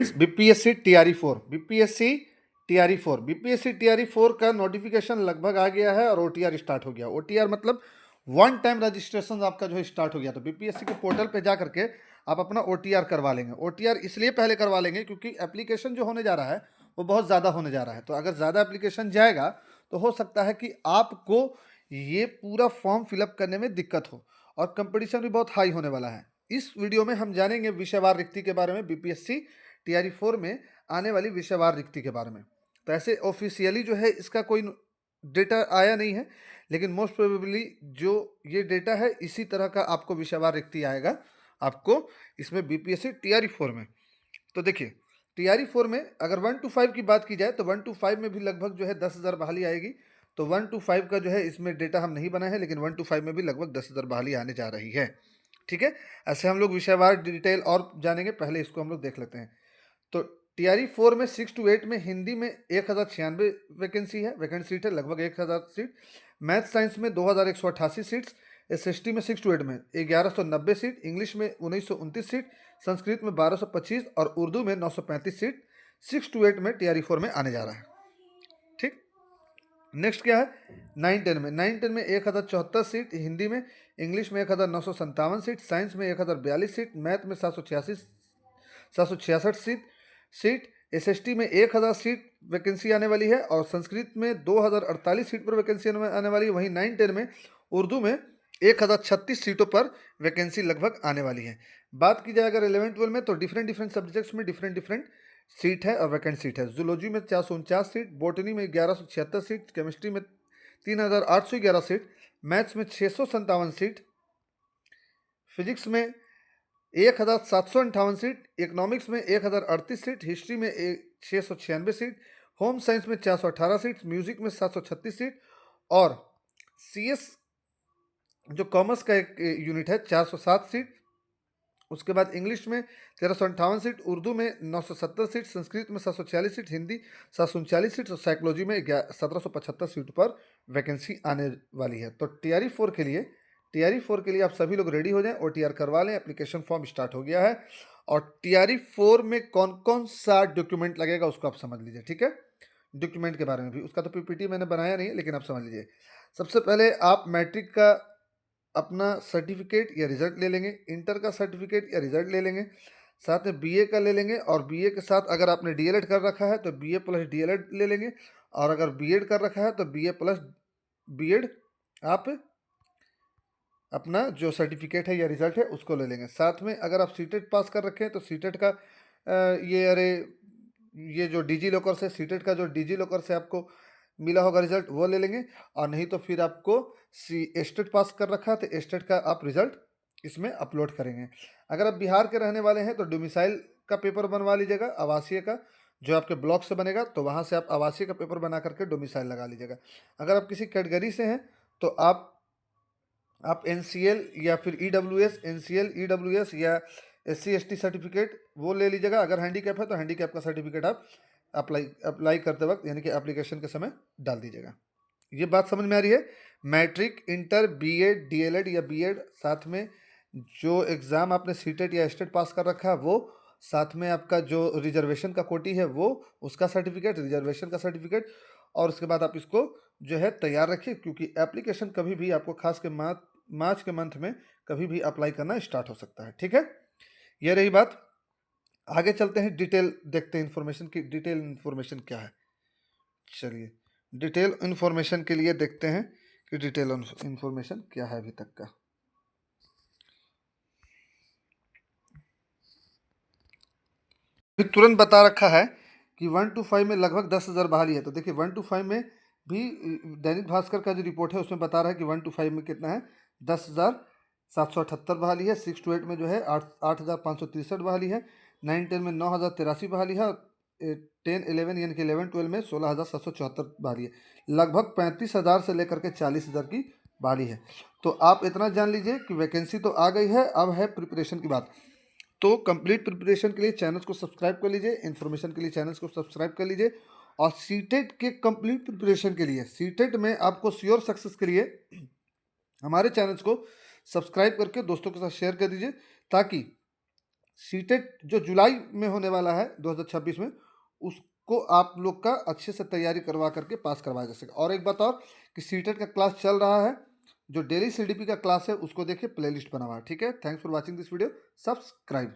BPSC TRE 4 BPSC TRE 4 का notification लगभग आ गया है और ओटीआर स्टार्ट हो गया। ओटीआर मतलब वन टाइम रजिस्ट्रेशन आपका जो है स्टार्ट हो गया। तो बीपीएससी के पोर्टल पे जा करके आप अपना ओटीआर करवा लेंगे। ओटीआर इसलिए पहले करवा लेंगे क्योंकि एप्लीकेशन जो होने जा रहा है वो बहुत ज़्यादा होने जा रहा है। तो अगर ज़्यादा एप्लीकेशन जाएगा तो हो सकता है कि आपको ये पूरा फॉर्म फिलअप करने में दिक्कत हो और कंपटीशन भी बहुत हाई होने वाला है। इस वीडियो में हम जानेंगे विषयवार रिक्ति के बारे में, बीपीएससी टीआरई 4 में आने वाली विषयवार रिक्ति के बारे में। तो ऐसे ऑफिशियली जो है इसका कोई डेटा आया नहीं है, लेकिन मोस्ट प्रोबेबली जो ये डेटा है इसी तरह का आपको विषयवार रिक्ति आएगा आपको इसमें बीपीएससी टीआरई 4 में। तो देखिए टीआरई 4 में अगर 1 to 5 की बात की जाए तो 1 to 5 में भी लगभग जो है 10,000 बहाली आएगी। तो 1 to 5 का जो है इसमें डेटा हम नहीं बनाए हैं, लेकिन 1 to 5 में भी लगभग 10,000 बहाली आने जा रही है। ठीक है, ऐसे हम लोग विषयवार डिटेल और जानेंगे, पहले इसको हम लोग देख लेते हैं। तो टीआरई 4 में 6 to 8 में हिंदी में 1096 वैकेंसी है, वैकेंट सीट है लगभग 1000 सीट। मैथ साइंस में 2188 सीट्स। एसएसटी में 6 to 8 में 1190 सीट। इंग्लिश में 1929 सीट। संस्कृत में 1225 और उर्दू में 935 सीट 6 to 8 में टीआरई 4 में आने जा रहा है। ठीक, नेक्स्ट क्या है 9-10 में 9-10 में 1074 सीट हिंदी में। इंग्लिश में 1957 सीट। साइंस में 1042 सीट। मैथ में 766 सीट। एसएसटी में 1000 सीट वैकेंसी आने वाली है और संस्कृत में 2048 सीट पर वैकेंसी आने वाली है। वहीं 9-10 में उर्दू में 1036 सीटों पर वैकेंसी लगभग आने वाली है। बात की जाए अगर 11-12 में तो डिफरेंट सब्जेक्ट्स में डिफरेंट सीट है और वैकेंट सीट है। जूलॉजी में 449 सीट। बॉटनी में 1176 सीट। केमिस्ट्री में 3811 सीट। मैथ्स में 657 सीट। फिजिक्स में 1758 सीट। इकोनॉमिक्स में 1038 सीट। हिस्ट्री में 696 सीट। होम साइंस में 418 सीट। म्यूजिक में 736 सीट और सीएस जो कॉमर्स का एक यूनिट है 407 सीट। उसके बाद इंग्लिश में 1358 सीट। उर्दू में 970 सीट। संस्कृत में 746 सीट। हिंदी 739 सीट और साइकोलॉजी में 1775 सीट पर वैकेंसी आने वाली है। तो टीआरई 4 के लिए आप सभी लोग रेडी हो जाएं, ओटीआर करवा लें। एप्लीकेशन फॉर्म स्टार्ट हो गया है और टीआरई 4 में कौन कौन सा डॉक्यूमेंट लगेगा उसको आप समझ लीजिए। ठीक है, डॉक्यूमेंट के बारे में भी, उसका तो पीपीटी मैंने बनाया नहीं है लेकिन आप समझ लीजिए। सबसे पहले आप मैट्रिक का अपना सर्टिफिकेट या रिजल्ट ले लेंगे। इंटर का सर्टिफिकेट या रिजल्ट ले लेंगे। साथ में बीए का ले लेंगे और बीए के साथ अगर आपने डीएलएड कर रखा है तो बीए प्लस डीएलएड ले लेंगे और अगर बीएड कर रखा है तो बीए प्लस बीएड आप अपना जो सर्टिफिकेट है या रिजल्ट है उसको ले लेंगे। साथ में अगर आप सीटेट पास कर रखे हैं तो सीटेट का ये जो डिजी लॉकर से सीटेट का जो डिजी लॉकर से आपको मिला होगा रिजल्ट वो ले लेंगे। और नहीं तो फिर आपको एस्टेट पास कर रखा है तो एस्टेट का आप रिजल्ट इसमें अपलोड करेंगे। अगर आप बिहार के रहने वाले हैं तो डोमिसाइल का पेपर बनवा लीजिएगा, आवासीय का जो आपके ब्लॉक से बनेगा तो वहाँ से आप आवासीय का पेपर बना करके डोमिसाइल लगा लीजिएगा। अगर आप किसी कैटेगरी से हैं तो आप एनसीएल या फिर ईडब्ल्यूएस, एनसीएल ईडब्ल्यूएस या एससी एसटी सर्टिफिकेट वो ले लीजिएगा। अगर हैंडीकैप है तो हैंडीकैप का सर्टिफिकेट आप अप्लाई करते वक्त यानी कि एप्लीकेशन के समय डाल दीजिएगा। ये बात समझ में आ रही है। मैट्रिक, इंटर, बीएड, डीएलएड या बीएड, साथ में जो एग्ज़ाम आपने सीटेट या स्टेट पास कर रखा है वो, साथ में आपका जो रिजर्वेशन का कोटी है वो, उसका सर्टिफिकेट, रिजर्वेशन का सर्टिफिकेट। और उसके बाद आप इसको जो है तैयार रखिए क्योंकि एप्लीकेशन कभी भी आपको खास के मार्च के मंथ में कभी भी अप्लाई करना स्टार्ट हो सकता है। ठीक है, ये रही बात। आगे चलते हैं, डिटेल देखते हैं इन्फॉर्मेशन की। डिटेल इन्फॉर्मेशन क्या है, चलिए डिटेल इन्फॉर्मेशन के लिए देखते हैं कि डिटेल इन्फॉर्मेशन क्या है अभी तक का। अभी तुरंत बता रखा है कि 1 to 5 में लगभग 10,000 बहाली है। तो देखिए 1 to 5 में भी दैनिक भास्कर का जो रिपोर्ट है उसमें बता रहा है कि 1 to 5 में कितना है 10,778 बहाली है। 6 to 8 में जो है 8,563 बहाली है। 9-10 में 9,083 बहाली है और 10-11 यानी कि 11-12 में 16,774 बहाली है। लगभग 35,000 से लेकर के 40,000 की बहाली है। तो आप इतना जान लीजिए कि वैकेंसी तो आ गई है, अब है प्रिपरेशन की बात। तो कंप्लीट प्रिपरेशन के लिए चैनल्स को सब्सक्राइब कर लीजिए, इन्फॉर्मेशन के लिए चैनल्स को सब्सक्राइब कर लीजिए। और सीटेट के कंप्लीट प्रिपरेशन के लिए, सीटेट में आपको श्योर सक्सेस के लिए हमारे चैनल्स को सब्सक्राइब करके दोस्तों के साथ शेयर कर दीजिए ताकि सीटेट जो जुलाई में होने वाला है 2026 में, उसको आप लोग का अच्छे से तैयारी करवा करके पास करवाया जा सके। और एक बात और कि सीटेट का क्लास चल रहा है, जो डेली सीडीपी का क्लास है उसको देखिए, प्लेलिस्ट बना हुआ है। ठीक है, thanks for watching this video, subscribe.